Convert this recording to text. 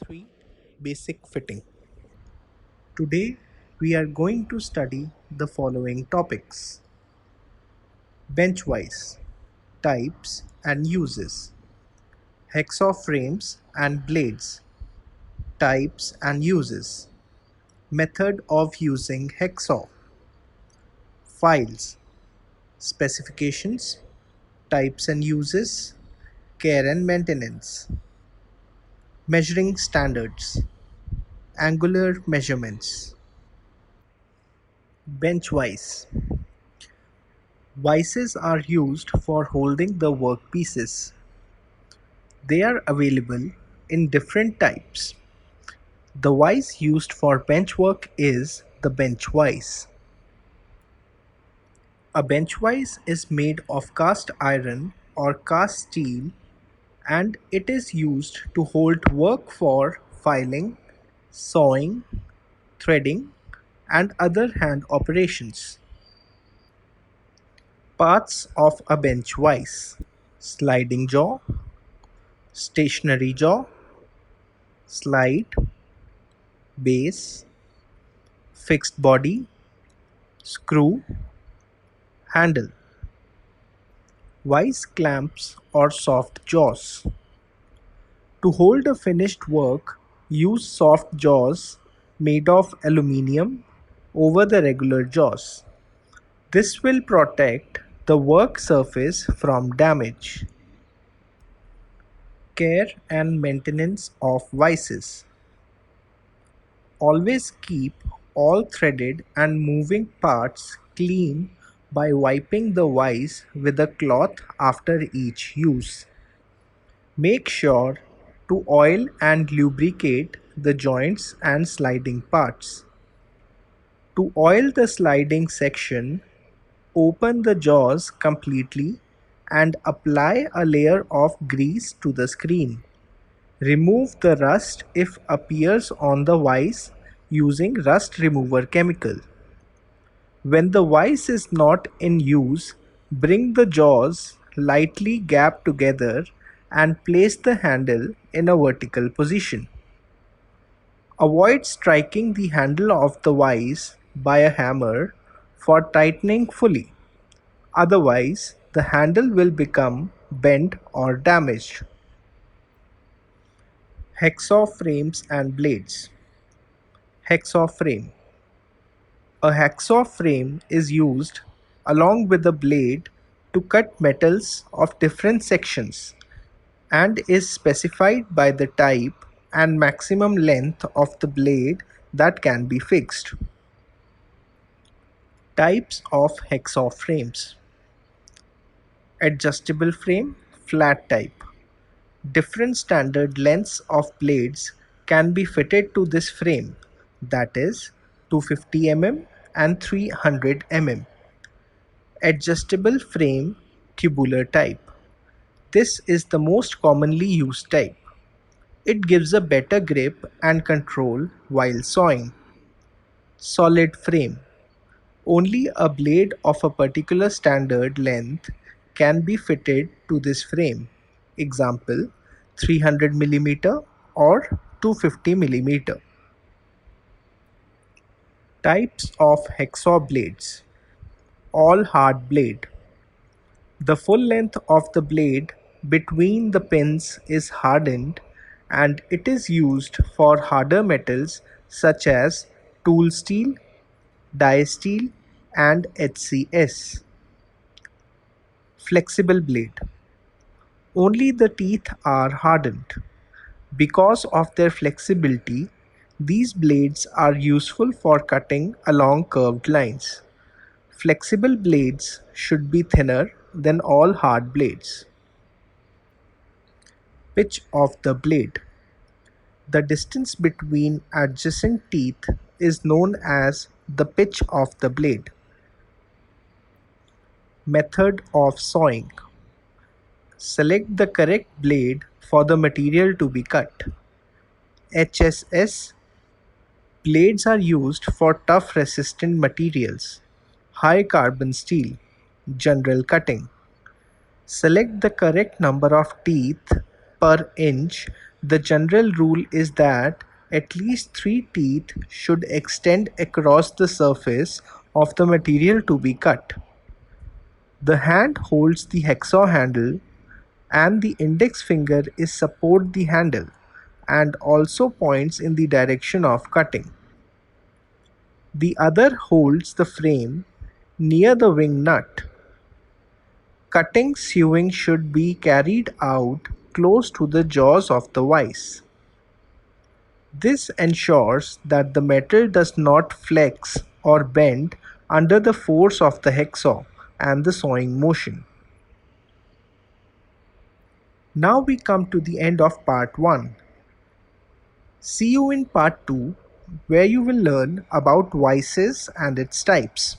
3. Basic fitting. Today we are going to study the following topics: benchwise, types and uses, hacksaw frames and blades, types and uses, method of using hacksaw, files, specifications, types and uses, care and maintenance, measuring standards, angular measurements. Benchwise. Vices are used for holding the workpieces. They are available in different types. The vise used for bench work is the bench vise. A bench vise is made of cast iron or cast steel, and it is used to hold work for filing, sawing, threading, and other hand operations. Parts of a bench vise: sliding jaw, stationary jaw, slide, base, fixed body, screw, handle, vise clamps or soft jaws. To hold a finished work, use soft jaws made of aluminium over the regular jaws. This will protect the work surface from damage. Care and maintenance of vices. Always keep all threaded and moving parts clean by wiping the vise with a cloth after each use. Make sure to oil and lubricate the joints and sliding parts. To oil the sliding section, open the jaws completely and apply a layer of grease to the screen. Remove the rust if appears on the vise using rust remover chemical. When the vise is not in use, bring the jaws lightly gap together and place the handle in a vertical position. Avoid striking the handle of the vise by a hammer for tightening fully. Otherwise, the handle will become bent or damaged. Hacksaw frames and blades. Hacksaw frame. A hacksaw frame is used along with a blade to cut metals of different sections and is specified by the type and maximum length of the blade that can be fixed. Types of hacksaw frames: adjustable frame, flat type. Different standard lengths of blades can be fitted to this frame, that is 250 mm and 300 mm. Adjustable frame, tubular type. This is the most commonly used type. It gives a better grip and control while sawing. Solid frame. Only a blade of a particular standard length can be fitted to this frame. Example, 300 mm or 250 mm. Types of hacksaw blades. All hard blade. The full length of the blade between the pins is hardened and it is used for harder metals such as tool steel, die steel and HCS. Flexible blade. Only the teeth are hardened. Because of their flexibility, these blades are useful for cutting along curved lines. Flexible blades should be thinner than all hard blades. Pitch of the blade. The distance between adjacent teeth is known as the pitch of the blade. Method of sawing. Select the correct blade for the material to be cut. HSS. Blades are used for tough resistant materials. High carbon steel. General cutting. Select the correct number of teeth per inch The general rule is that at least three teeth should extend across the surface of the material to be cut. The hand holds the hacksaw handle and the index finger is support the handle and also points in the direction of cutting. The other holds the frame near the wing nut. Cutting sewing should be carried out close to the jaws of the vise. This ensures that the metal does not flex or bend under the force of the hacksaw and the sawing motion. Now we come to the end of part 1. See you in part 2 where you will learn about vices and its types.